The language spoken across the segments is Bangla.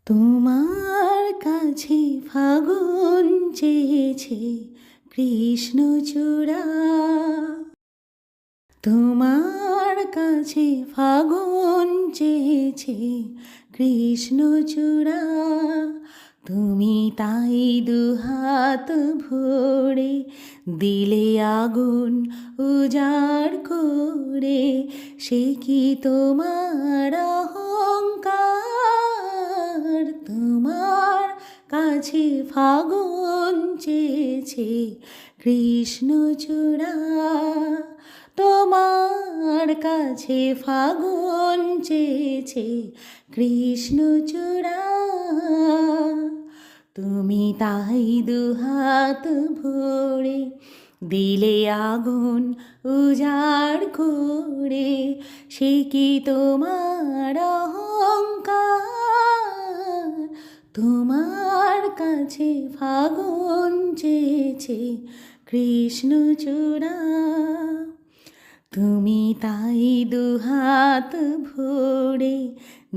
তোমার কাছে ফাগুন চেয়েছে কৃষ্ণচূড়া, তোমার কাছে ফাগুন চেয়েছে কৃষ্ণচূড়া। তুমি তাই দুহাত ভরে দিলে আগুন উজাড় করে, সে কি তোমার অহংকার? তোমার কাছে ফাগুন চেয়েছে কৃষ্ণচূড়া, তোমার কাছে ফাগুন চেয়েছে কৃষ্ণচূড়া। তুমি তাই দুহাত ভরে দিলে আগুন উজাড় করে, সে কি তোমার অহংকার? তোমার কাছে ফাগুন চেয়েছে কৃষ্ণচূড়া, তুমি তাই দুহাত ভরে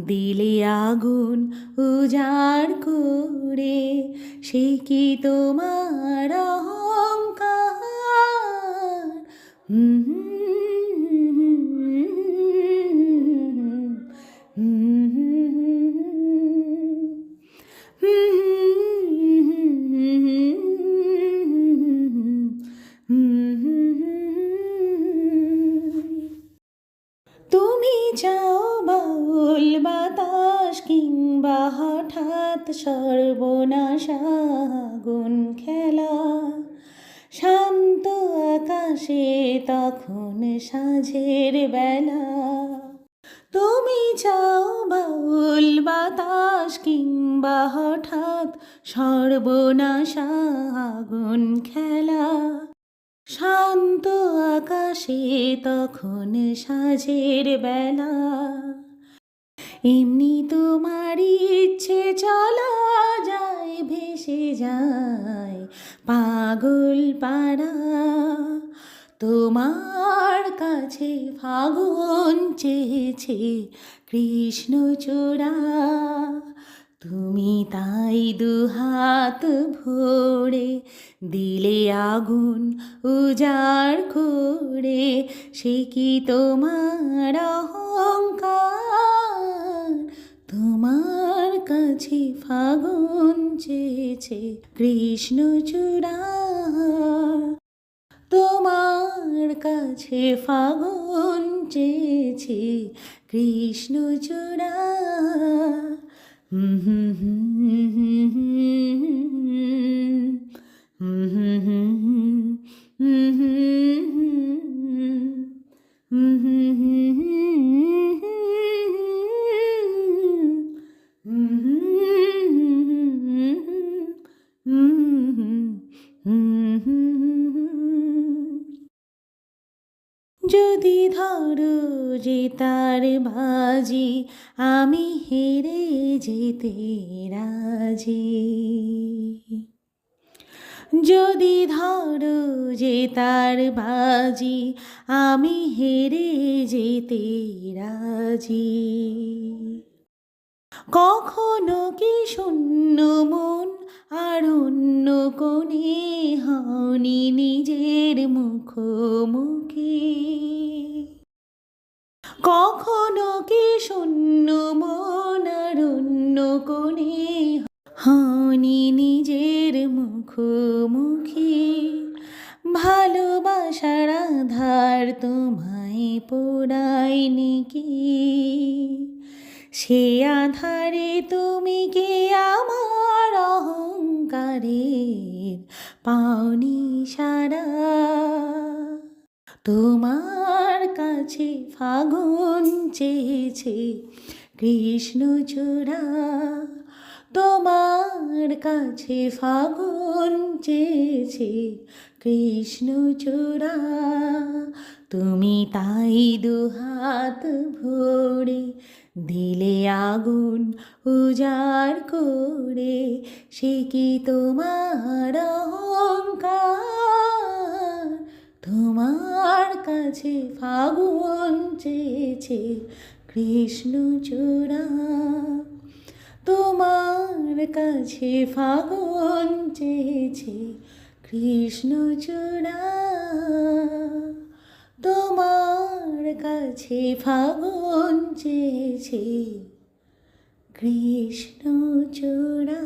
দিলে আগুন উজাড় করে, সে কি তোমার অহংকার? তুমি চাও বাউল বাতাস কিংবা হঠাৎ সর্বনাশ আগুন খেলা, শান্ত আকাশে তখন সাঁঝের বেলা। তুমি চাও বাউল বাতাস কিংবা হঠাৎ সর্বনাশ আগুন খেলা, শান্ত আকাশে তখন সাঁঝের বেলা। এমনি তোমার ইচ্ছে চলা যায়, ভেসে যায় পাগল পাড়া। তোমার কাছে ফাগুন চেয়েছে কৃষ্ণচূড়া, তুমি তাই দুহাত ভরে দিলে আগুন উজাড় করে, সে কি তোমার অহংকার? তোমার কাছে ফাগুন চেয়েছে কৃষ্ণচূড়া, তোমার কাছে ফাগুন চেয়েছে কৃষ্ণচূড়া। যদি ধরো যে তার বাজি, আমি হেরে যেতে রাজি। যদি ধরো যে তার বাজি, আমি হেরে যেতে রাজি। কখনো কি শূন্য মন আর অন্য কোণে হওনি নিজের মুখোমুখি? কখনো কি শূন্য মন আর অন্য কোণে হওনি নিজের মুখোমুখি? ভালোবাসার আধার তোমায় পোড়ায়নি কি? সে আধারে তুমি কি আমার অহংকারের পাওনি সারা? তোমার কাছে ফাগুন চেয়েছে কৃষ্ণচূড়া, তোমার কাছে ফাগুন চেয়েছে কৃষ্ণচূড়া, তুমি তাই দুহাত ভরে দিলে আগুন উজাড় করে, সে কি তোমার অহংকার? তোমার কাছে ফাগুন চেয়েছে কৃষ্ণচূড়া, তোমার কাছে ফাগুন চেয়েছে কৃষ্ণচূড়া, তোমার কাছে ফাগুন চেয়েছে কৃষ্ণচূড়া।